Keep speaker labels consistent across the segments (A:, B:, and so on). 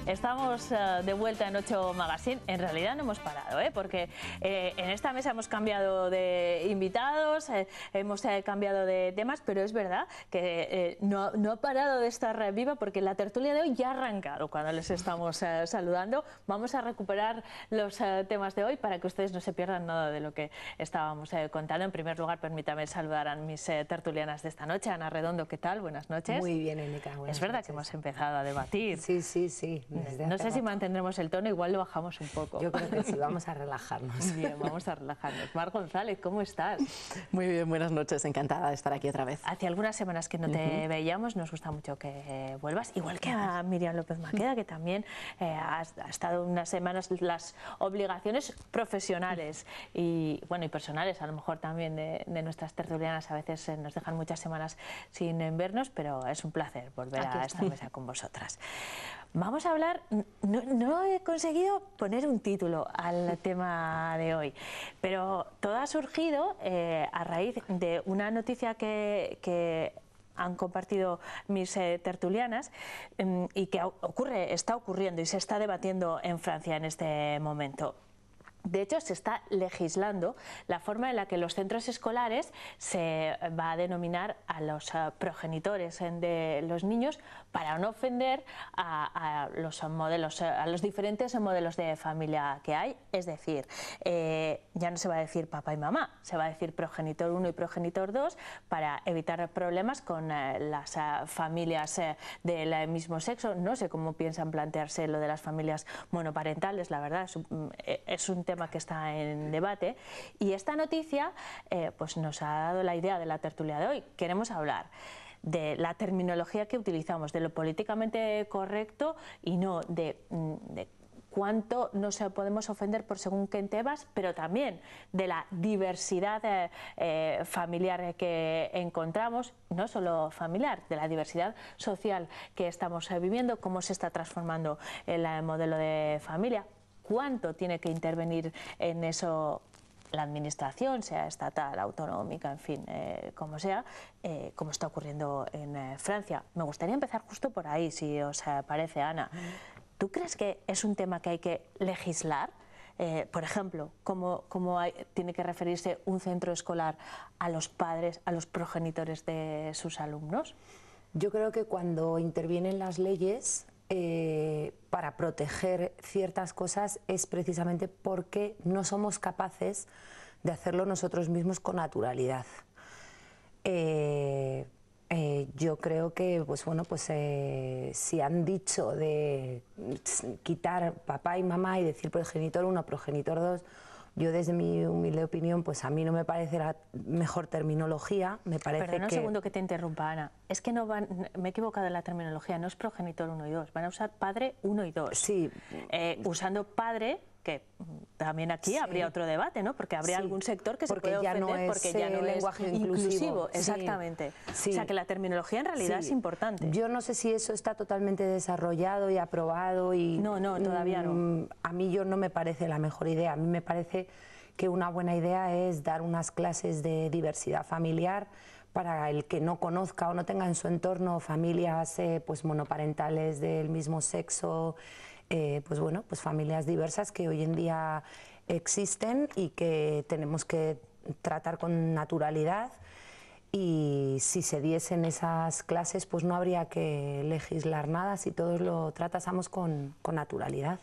A: Estamos de vuelta en 8 Magazine. En realidad no hemos parado, porque en esta mesa hemos cambiado de invitados, hemos cambiado de temas, pero es verdad que no ha parado de estar viva, porque la tertulia de hoy ya ha arrancado cuando les estamos saludando. Vamos a recuperar los temas de hoy para que ustedes no se pierdan nada de lo que estábamos contando. En primer lugar, permítame saludar a mis tertulianas de esta noche. Ana Redondo, ¿qué tal? Buenas noches.
B: Muy bien, Eneca.
A: Es verdad que hemos empezado a debatir.
B: Sí.
A: No sé si mantendremos el tono, igual lo bajamos un poco.
B: Yo creo que sí, vamos a relajarnos.
A: Bien, vamos a relajarnos. Mar González, ¿cómo estás?
C: Muy bien, buenas noches, encantada de estar aquí otra vez.
A: Hace algunas semanas que no te veíamos, nos gusta mucho que vuelvas, igual que a Miriam López Maqueda, que también ha estado unas semanas las obligaciones profesionales y personales, a lo mejor también de nuestras tertulianas. A veces nos dejan muchas semanas sin vernos, pero es un placer volver a esta mesa con vosotras. Vamos a hablar, no he conseguido poner un título al tema de hoy, pero todo ha surgido a raíz de una noticia que han compartido mis tertulianas y que está ocurriendo y se está debatiendo en Francia en este momento. De hecho, se está legislando la forma en la que los centros escolares se va a denominar a los progenitores de los niños, para no ofender a los diferentes modelos de familia que hay. Es decir, ya no se va a decir papá y mamá, se va a decir progenitor 1 y progenitor 2, para evitar problemas con las familias del mismo sexo. No sé cómo piensan plantearse lo de las familias monoparentales, la verdad es un tema que está en debate, y esta noticia pues nos ha dado la idea de la tertulia de hoy. Queremos hablar de la terminología que utilizamos, de lo políticamente correcto y no de cuánto nos podemos ofender por según qué temas, pero también de la diversidad familiar que encontramos, no solo familiar, de la diversidad social que estamos viviendo, cómo se está transformando el modelo de familia. ¿Cuánto tiene que intervenir en eso la administración, sea estatal, autonómica, en fin, como sea, como está ocurriendo en Francia? Me gustaría empezar justo por ahí, si os parece, Ana. ¿Tú crees que es un tema que hay que legislar? Por ejemplo, ¿cómo tiene que referirse un centro escolar a los padres, a los progenitores de sus alumnos?
B: Yo creo que cuando intervienen las leyes para proteger ciertas cosas es precisamente porque no somos capaces de hacerlo nosotros mismos con naturalidad. Yo creo que si han dicho de quitar papá y mamá y decir progenitor 1, progenitor 2, yo, desde mi humilde opinión, pues a mí no me parece la mejor terminología. Me parece
A: Perdona un segundo que te interrumpa, Ana. Es que me he equivocado en la terminología, no es progenitor 1 y 2, van a usar padre 1 y 2.
B: Sí.
A: Usando padre, que también aquí habría otro debate, ¿no? Porque habría algún sector que se puede ofender porque ya no es
B: lenguaje inclusivo.
A: Exactamente.
B: Sí.
A: O sea, que la terminología en realidad es importante.
B: Yo no sé si eso está totalmente desarrollado y aprobado.
A: No, todavía no.
B: A mí no me parece la mejor idea. A mí me parece que una buena idea es dar unas clases de diversidad familiar para el que no conozca o no tenga en su entorno familias monoparentales del mismo sexo, pues familias diversas que hoy en día existen y que tenemos que tratar con naturalidad. Y si se diesen esas clases, pues no habría que legislar nada si todos lo tratásemos con naturalidad.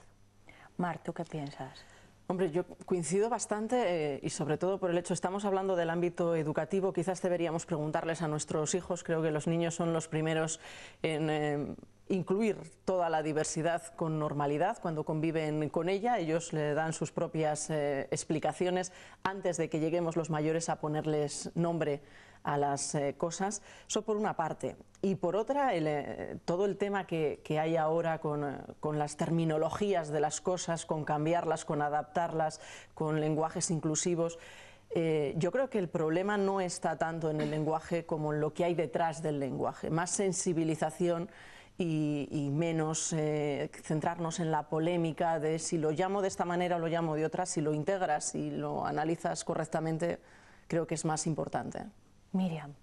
A: Mar, ¿tú qué piensas?
C: Hombre, yo coincido bastante y sobre todo por el hecho, estamos hablando del ámbito educativo, quizás deberíamos preguntarles a nuestros hijos, creo que los niños son los primeros en incluir toda la diversidad con normalidad cuando conviven con ella. Ellos le dan sus propias explicaciones antes de que lleguemos los mayores a ponerles nombre a las cosas. Eso por una parte. Y por otra, todo el tema que hay ahora con las terminologías de las cosas, con cambiarlas, con adaptarlas, con lenguajes inclusivos. Yo creo que el problema no está tanto en el lenguaje como en lo que hay detrás del lenguaje. Más sensibilización y menos centrarnos en la polémica de si lo llamo de esta manera o lo llamo de otra. Si lo integras y lo analizas correctamente, creo que es más importante.
A: Miriam.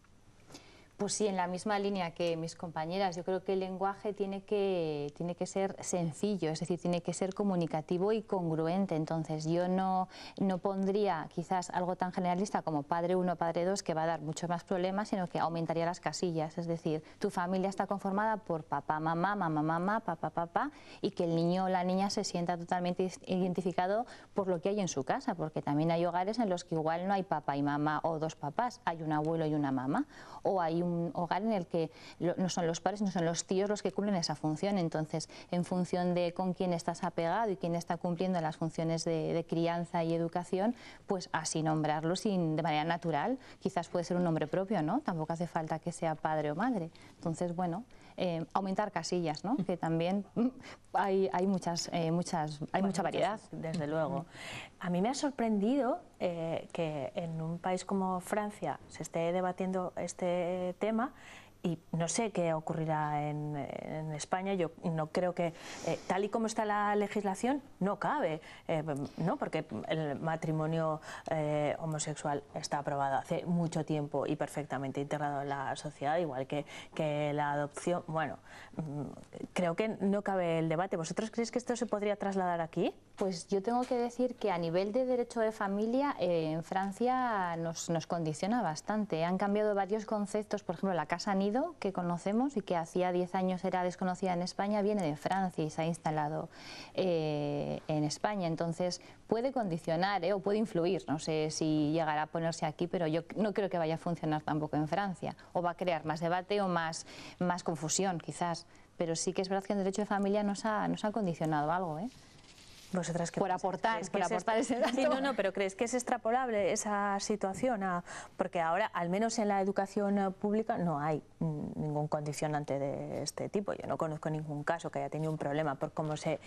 D: Pues sí, en la misma línea que mis compañeras. Yo creo que el lenguaje tiene que ser sencillo, es decir, tiene que ser comunicativo y congruente. Entonces yo no pondría quizás algo tan generalista como padre 1, padre 2, que va a dar muchos más problemas, sino que aumentaría las casillas. Es decir, tu familia está conformada por papá, mamá, mamá, mamá, papá, papá, y que el niño o la niña se sienta totalmente identificado por lo que hay en su casa, porque también hay hogares en los que igual no hay papá y mamá o dos papás, hay un abuelo y una mamá, o hay un hogar en el que no son los padres, no son los tíos los que cumplen esa función. Entonces, en función de con quién estás apegado y quién está cumpliendo las funciones de crianza y educación, pues así nombrarlo de manera natural. Quizás puede ser un nombre propio, ¿no? Tampoco hace falta que sea padre o madre. Entonces, bueno, aumentar casillas, ¿no? Que también hay mucha variedad.
A: Desde luego. A mí me ha sorprendido que en un país como Francia se esté debatiendo este tema. Y no sé qué ocurrirá en España. Yo no creo que, tal y como está la legislación, no cabe, ¿no? Porque el matrimonio homosexual está aprobado hace mucho tiempo y perfectamente integrado en la sociedad, igual que la adopción. Bueno, creo que no cabe el debate. ¿Vosotros creéis que esto se podría trasladar aquí?
D: Pues yo tengo que decir que a nivel de derecho de familia en Francia nos condiciona bastante. Han cambiado varios conceptos, por ejemplo, la casa nido que conocemos y que hacía 10 años era desconocida en España, viene de Francia y se ha instalado en España. Entonces puede condicionar o puede influir, no sé si llegará a ponerse aquí, pero yo no creo que vaya a funcionar tampoco en Francia, o va a crear más debate o más confusión quizás, pero sí que es verdad que en derecho de familia nos ha condicionado algo, ¿eh?
A: ¿Vosotras qué
D: por aportar ese dato?
A: Sí, no, pero ¿crees que es extrapolable esa situación? Porque ahora, al menos en la educación pública, no hay ningún condicionante de este tipo. Yo no conozco ningún caso que haya tenido un problema por cómo se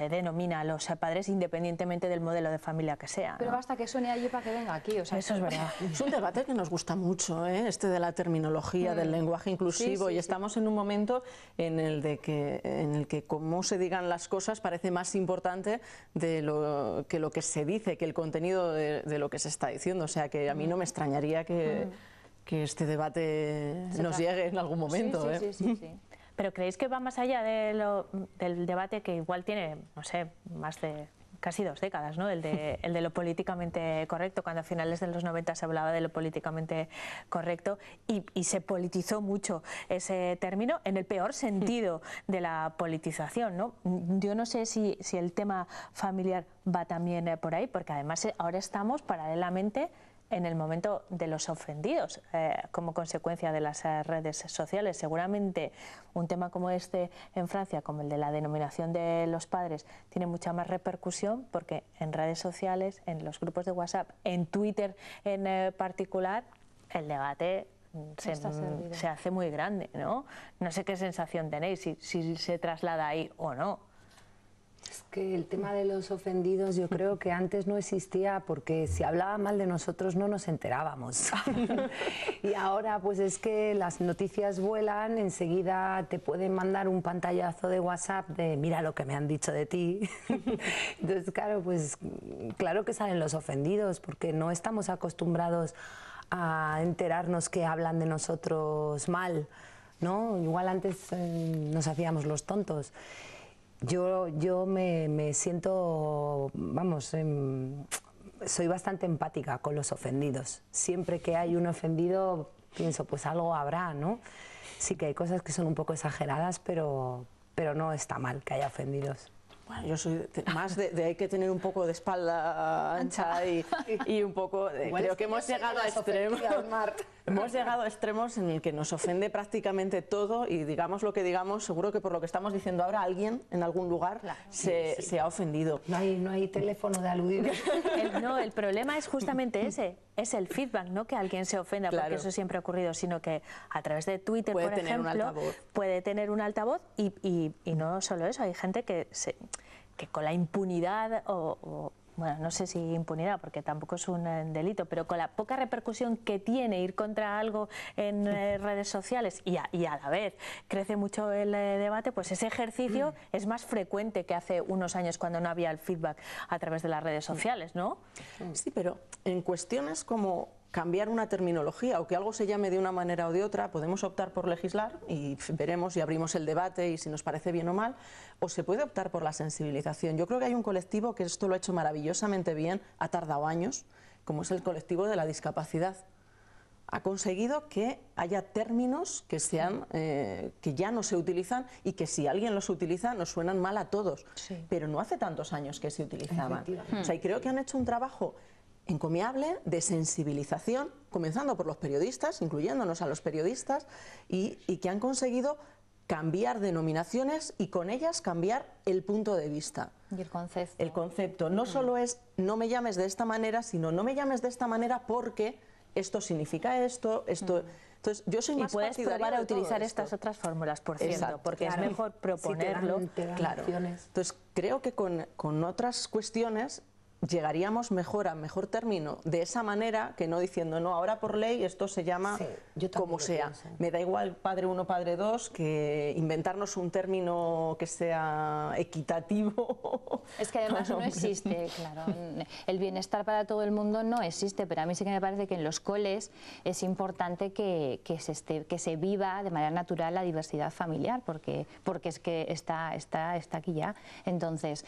A: denomina a los padres, independientemente del modelo de familia que sea, ¿no?
D: Pero basta que suene allí para que venga aquí. O sea,
A: eso es verdad.
C: Es un debate que nos gusta mucho, este de la terminología, del lenguaje inclusivo, y estamos en un momento en el que cómo se digan las cosas parece más importante de lo que se dice, que el contenido de lo que se está diciendo. O sea que a mí no me extrañaría que este debate nos llegue en algún momento.
D: Sí.
A: ¿Pero creéis que va más allá del debate que igual tiene, no sé, más de casi 2 décadas, ¿no? El de lo políticamente correcto, cuando a finales de los 90 se hablaba de lo políticamente correcto y se politizó mucho ese término en el peor sentido de la politización, ¿no? Yo no sé si el tema familiar va también por ahí, porque además ahora estamos paralelamente en el momento de los ofendidos como consecuencia de las redes sociales. Seguramente un tema como este en Francia, como el de la denominación de los padres, tiene mucha más repercusión porque en redes sociales, en los grupos de WhatsApp, en Twitter en particular, el debate se hace muy grande, ¿no? No sé qué sensación tenéis, si se traslada ahí o no.
B: Es que el tema de los ofendidos yo creo que antes no existía porque si hablaba mal de nosotros no nos enterábamos. Y ahora pues es que las noticias vuelan, enseguida te pueden mandar un pantallazo de WhatsApp de mira lo que me han dicho de ti. Entonces claro, pues claro que salen los ofendidos porque no estamos acostumbrados a enterarnos que hablan de nosotros mal, ¿no? Igual antes nos hacíamos los tontos. Yo me siento, vamos, soy bastante empática con los ofendidos. Siempre que hay un ofendido pienso, pues algo habrá, ¿no? Sí que hay cosas que son un poco exageradas, pero no está mal que haya ofendidos.
C: Bueno, yo soy más de hay que tener un poco de espalda ancha y un poco... creo que hemos llegado a extremos. Hemos llegado a extremos en el que nos ofende prácticamente todo y digamos lo que digamos, seguro que por lo que estamos diciendo ahora alguien en algún lugar se ha ofendido.
B: No hay teléfono de aludir.
A: El problema es justamente ese, es el feedback, no que alguien se ofenda, porque eso siempre ha ocurrido, sino que a través de Twitter, por ejemplo, puede tener un altavoz y no solo eso, hay gente que con la impunidad bueno, no sé si impunidad, porque tampoco es un delito, pero con la poca repercusión que tiene ir contra algo en redes sociales y a la vez crece mucho el debate, pues ese ejercicio es más frecuente que hace unos años cuando no había el feedback a través de las redes sociales, ¿no?
C: Sí, pero en cuestiones como cambiar una terminología o que algo se llame de una manera o de otra, podemos optar por legislar y veremos y abrimos el debate y si nos parece bien o mal, o se puede optar por la sensibilización. Yo creo que hay un colectivo que esto lo ha hecho maravillosamente bien, ha tardado años, como es el colectivo de la discapacidad. Ha conseguido que haya términos que que ya no se utilizan y que si alguien los utiliza nos suenan mal a todos, pero no hace tantos años que se utilizaban. O sea, y creo que han hecho un trabajo encomiable de sensibilización, comenzando por los periodistas, incluyéndonos a los periodistas, y que han conseguido cambiar denominaciones y con ellas cambiar el punto de vista.
D: Y el concepto.
C: El concepto no solo es no me llames de esta manera, sino no me llames de esta manera porque esto significa esto. Entonces, yo soy más
A: puedes
C: partidaria
A: probar a
C: de todo
A: utilizar
C: esto.
A: estas otras fórmulas, por cierto,
C: Exacto,
A: porque
B: claro.
A: es mejor proponerlo.
B: Sí, te dan
C: Claro.
B: opciones.
C: Entonces, creo que con otras cuestiones llegaríamos mejor a mejor término de esa manera que no diciendo no, ahora por ley esto se llama
B: Sí, yo también
C: como
B: lo
C: sea.
B: pienso.
C: Me da igual padre 1, padre 2 que inventarnos un término que sea equitativo.
D: Es que además no existe, claro. El bienestar para todo el mundo no existe, pero a mí sí que me parece que en los coles es importante que se viva de manera natural la diversidad familiar, porque es que está aquí ya. Entonces,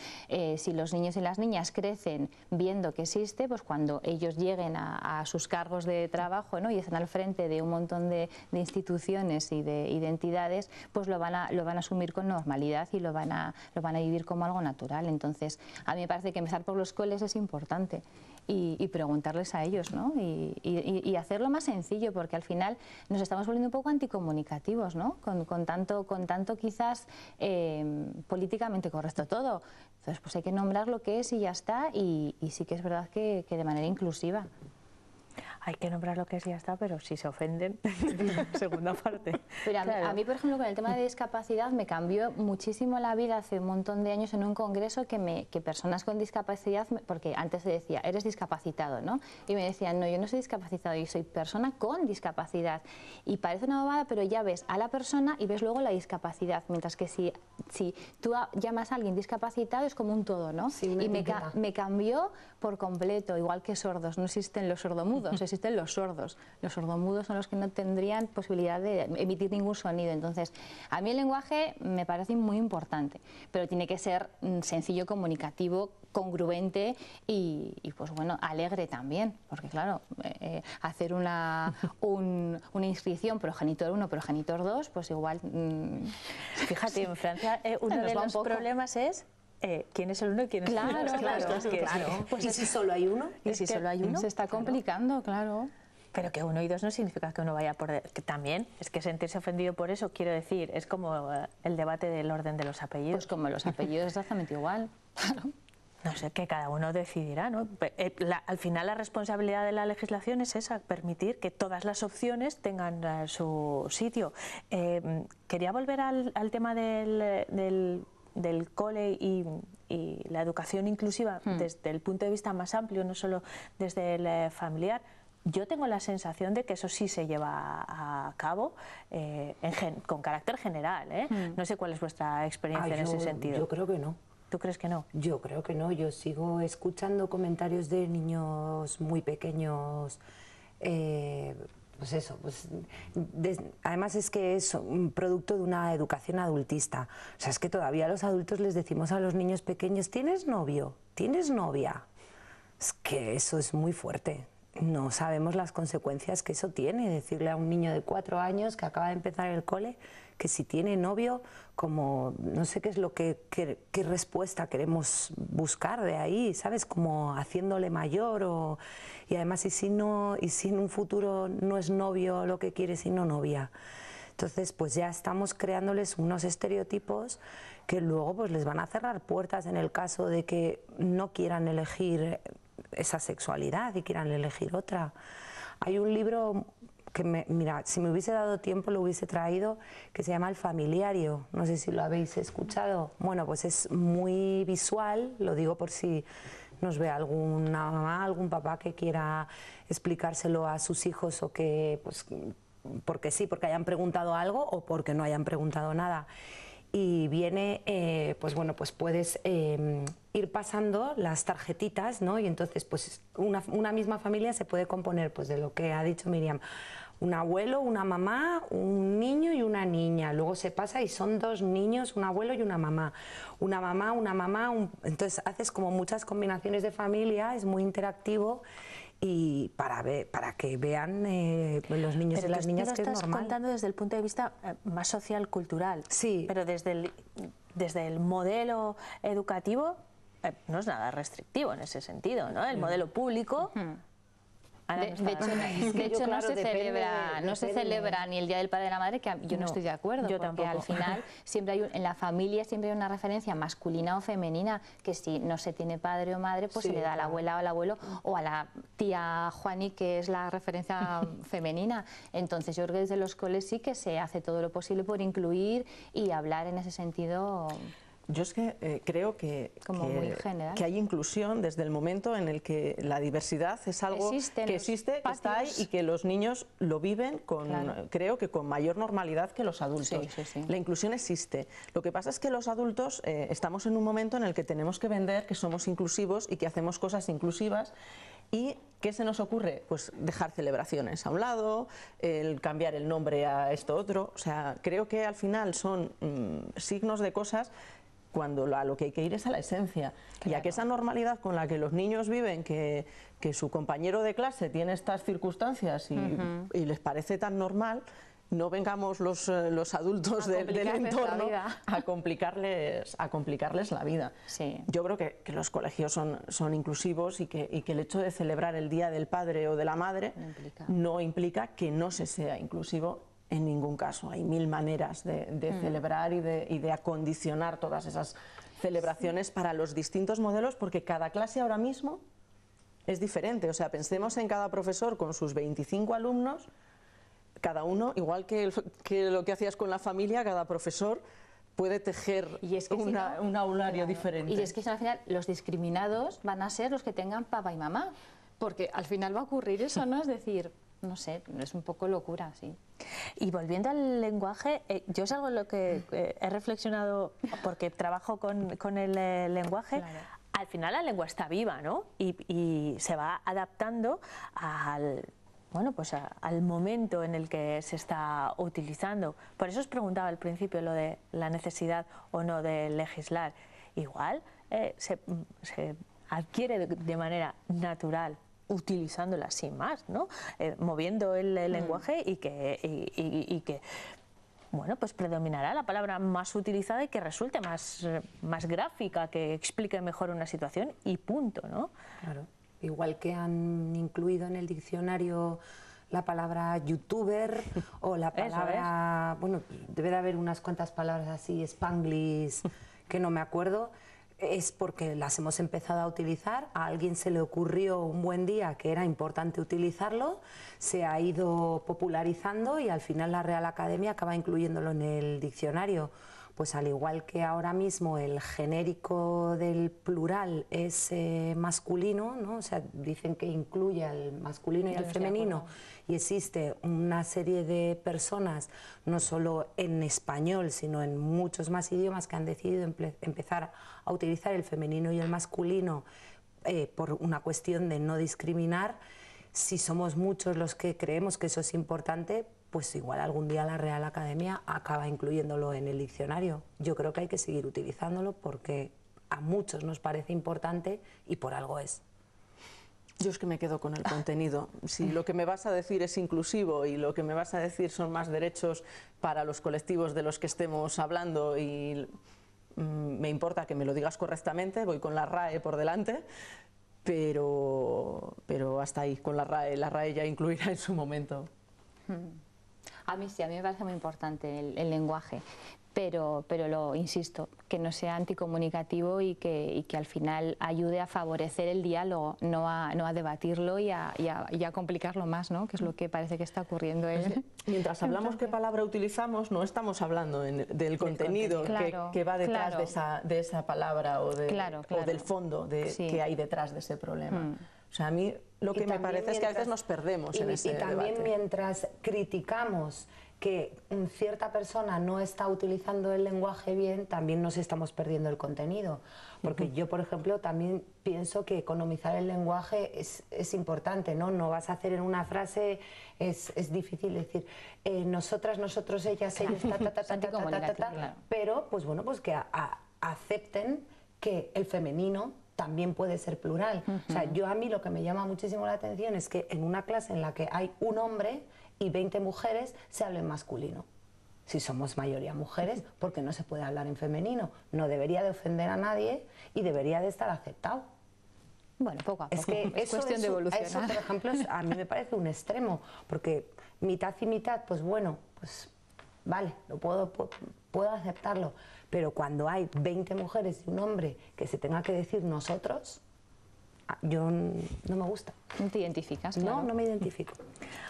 D: si los niños y las niñas crecen viendo que existe, pues cuando ellos lleguen a sus cargos de trabajo, ¿no?, y están al frente de un montón de instituciones y de entidades, pues lo van a asumir con normalidad y lo van a vivir como algo natural. Entonces, a mí me parece que empezar por los coles es importante y preguntarles a ellos, ¿no?, y hacerlo más sencillo, porque al final nos estamos volviendo un poco anticomunicativos, ¿no?, con tanto quizás políticamente correcto todo. Entonces, pues hay que nombrar lo que es y ya está, y sí que es verdad que de manera inclusiva.
A: Hay que nombrar lo que es y ya está, pero si se ofenden, segunda parte.
D: Pero a mí, por ejemplo, con el tema de discapacidad me cambió muchísimo la vida hace un montón de años en un congreso que personas con discapacidad, porque antes se decía, eres discapacitado, ¿no? Y me decían, no, yo no soy discapacitado, yo soy persona con discapacidad. Y parece una bobada, pero ya ves a la persona y ves luego la discapacidad, mientras que si tú llamas a alguien discapacitado es como un todo, ¿no?
B: Sí,
D: y me cambió por completo, igual que sordos, no existen los sordomudos, existen los sordos. Los sordomudos son los que no tendrían posibilidad de emitir ningún sonido. Entonces, a mí el lenguaje me parece muy importante, pero tiene que ser sencillo, comunicativo, congruente y pues bueno, alegre también, porque claro, hacer una inscripción progenitor 1, progenitor 2, pues igual...
A: Fíjate, en Francia uno de los problemas es quién es el uno y quién es el otro.
B: Claro. Pues, ¿y si solo hay uno?
A: ¿Y si solo hay uno?
D: Se está complicando, claro.
A: Pero que 1 y 2 no significa que uno vaya por... Que también, es que sentirse ofendido por eso, quiero decir, es como el debate del orden de los apellidos.
D: Pues como los apellidos exactamente igual, claro.
A: No sé, que cada uno decidirá, ¿no? Al final la responsabilidad de la legislación es esa, permitir que todas las opciones tengan su sitio. Quería volver al tema del cole y la educación inclusiva desde el punto de vista más amplio, no solo desde el familiar. Yo tengo la sensación de que eso sí se lleva a cabo con carácter general, ¿eh? No sé cuál es vuestra experiencia en ese sentido.
B: Yo creo que no.
A: ¿Tú crees que no?
B: Yo creo que no. Yo sigo escuchando comentarios de niños muy pequeños. Pues eso, además es que es un producto de una educación adultista. O sea, es que todavía los adultos les decimos a los niños pequeños, ¿tienes novio? ¿Tienes novia? Es que eso es muy fuerte. No sabemos las consecuencias que eso tiene, decirle a un niño de 4 años que acaba de empezar el cole que si tiene novio, como no sé qué es lo qué respuesta queremos buscar de ahí, ¿sabes? Como haciéndole mayor y además y si en un futuro no es novio lo que quiere, sino novia. Entonces, pues ya estamos creándoles unos estereotipos que luego pues les van a cerrar puertas en el caso de que no quieran elegir esa sexualidad y quieran elegir otra. Hay un libro que, mira, si me hubiese dado tiempo lo hubiese traído, que se llama El Familiario, no sé si lo habéis escuchado. Bueno, pues es muy visual, lo digo por si nos ve alguna mamá, algún papá que quiera explicárselo a sus hijos o que, pues, porque sí, porque hayan preguntado algo o porque no hayan preguntado nada. y viene, pues bueno, pues puedes ir pasando las tarjetitas, ¿no? Y entonces pues una misma familia se puede componer pues de lo que ha dicho Miriam, un abuelo, una mamá, un niño y una niña. Luego se pasa y son 2 niños, un abuelo y una mamá. Una mamá, entonces haces como muchas combinaciones de familia, es muy interactivo y para que vean los niños y las niñas que es normal. Pero tú lo estás
A: contando desde el punto de vista más social-cultural.
B: Sí.
A: Pero desde el modelo educativo no es nada restrictivo en ese sentido, ¿no? El modelo público...
D: De hecho, no se celebra ni el Día del Padre y de la Madre, que yo no estoy de acuerdo, porque tampoco. Al final siempre hay en la familia siempre hay una referencia masculina o femenina, que si no se tiene padre o madre, pues se le da a la abuela o al abuelo o a la tía Juani, que es la referencia femenina. Entonces yo creo que desde los coles sí que se hace todo lo posible por incluir y hablar en ese sentido.
C: Yo es que creo que hay inclusión desde el momento en el que la diversidad es algo que existe, que está ahí y que los niños lo viven creo que con mayor normalidad que los adultos. Sí. La inclusión existe. Lo que pasa es que los adultos estamos en un momento en el que tenemos que vender que somos inclusivos y que hacemos cosas inclusivas. ¿Y qué se nos ocurre? Pues dejar celebraciones a un lado, el cambiar el nombre a esto otro. O sea, creo que al final son signos de cosas cuando a lo que hay que ir es a la esencia. Claro. Y a que esa normalidad con la que los niños viven, que su compañero de clase tiene estas circunstancias y les parece tan normal, no vengamos los adultos del entorno a complicarles la vida.
D: Sí.
C: Yo creo que los colegios son inclusivos y que el hecho de celebrar el Día del Padre o de la Madre no implica que no se sea inclusivo en ningún caso. Hay 1000 maneras de celebrar y de acondicionar todas esas celebraciones para los distintos modelos, porque cada clase ahora mismo es diferente. O sea, pensemos en cada profesor con sus 25 alumnos, cada uno, igual que lo que hacías con la familia, cada profesor puede tejer un aulario diferente.
D: Y es que al final los discriminados van a ser los que tengan papá y mamá, porque al final va a ocurrir eso, ¿no? Es decir, no sé, es un poco locura, sí.
A: Y volviendo al lenguaje, yo es algo en lo que he reflexionado porque trabajo con el lenguaje. Claro. Al final la lengua está viva, ¿no? Y se va adaptando al momento en el que se está utilizando. Por eso os preguntaba al principio lo de la necesidad o no de legislar. Igual se adquiere de manera natural, utilizándola sin más, ¿no? Moviendo el lenguaje y que bueno, pues predominará la palabra más utilizada y que resulte más gráfica, que explique mejor una situación y punto, ¿no?
B: Claro. Igual que han incluido en el diccionario la palabra youtuber o la palabra, bueno, debe de haber unas cuantas palabras así, spanglish, que no me acuerdo. Es porque las hemos empezado a utilizar, a alguien se le ocurrió un buen día que era importante utilizarlo, se ha ido popularizando y al final la Real Academia acaba incluyéndolo en el diccionario. Pues al igual que ahora mismo el genérico del plural es masculino, ¿no? O sea, dicen que incluye al masculino y al femenino, y existe una serie de personas, no solo en español, sino en muchos más idiomas, que han decidido empezar a utilizar el femenino y el masculino por una cuestión de no discriminar. Si somos muchos los que creemos que eso es importante, pues igual algún día la Real Academia acaba incluyéndolo en el diccionario. Yo creo que hay que seguir utilizándolo porque a muchos nos parece importante y por algo es.
C: Yo es que me quedo con el contenido. Si lo que me vas a decir es inclusivo y lo que me vas a decir son más derechos para los colectivos de los que estemos hablando y me importa que me lo digas correctamente, voy con la RAE por delante, pero hasta ahí, con la RAE ya incluirá en su momento.
D: A mí sí, a mí me parece muy importante el lenguaje, pero insisto, que no sea anticomunicativo y que al final ayude a favorecer el diálogo, no a debatirlo y a complicarlo más, ¿no? Que es lo que parece que está ocurriendo.
C: Mientras hablamos qué palabra utilizamos, no estamos hablando del contenido que va detrás de esa palabra o del fondo que hay detrás de ese problema. O sea, a mí lo que me parece es que a veces nos perdemos en ese debate.
B: Y también mientras criticamos que cierta persona no está utilizando el lenguaje bien, también nos estamos perdiendo el contenido. Porque yo, por ejemplo, también pienso que economizar el lenguaje es importante, ¿no? No vas a hacer en una frase, es difícil decir nosotras, nosotros, ellas, ellos, pero pues bueno, pues que acepten que el femenino también puede ser plural. O sea, a mí lo que me llama muchísimo la atención es que en una clase en la que hay un hombre y 20 mujeres se hable en masculino. Si somos mayoría mujeres, ¿por qué no se puede hablar en femenino? No debería de ofender a nadie y debería de estar aceptado.
D: Bueno, poco a poco.
B: Es que
D: es cuestión de evolucionar.
B: Eso, por ejemplo, a mí me parece un extremo, porque mitad y mitad, pues bueno, pues vale, puedo aceptarlo, pero cuando hay 20 mujeres y un hombre que se tenga que decir nosotros, yo no me gusta.
D: ¿No te identificas? Claro.
B: No me identifico.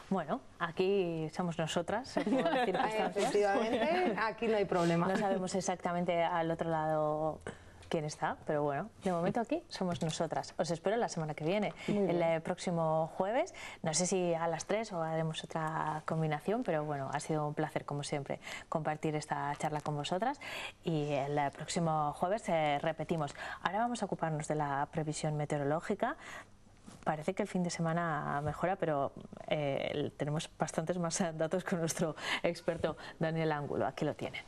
A: Bueno, aquí somos nosotras, por las circunstancias.
B: Efectivamente, aquí no hay problema.
A: No sabemos exactamente al otro lado quién está, pero bueno, de momento aquí somos nosotras. Os espero la semana que viene, el próximo jueves. No sé si a las 3 o haremos otra combinación, pero bueno, ha sido un placer, como siempre, compartir esta charla con vosotras. Y el próximo jueves repetimos. Ahora vamos a ocuparnos de la previsión meteorológica. Parece que el fin de semana mejora, pero tenemos bastantes más datos con nuestro experto Daniel Ángulo. Aquí lo tienen.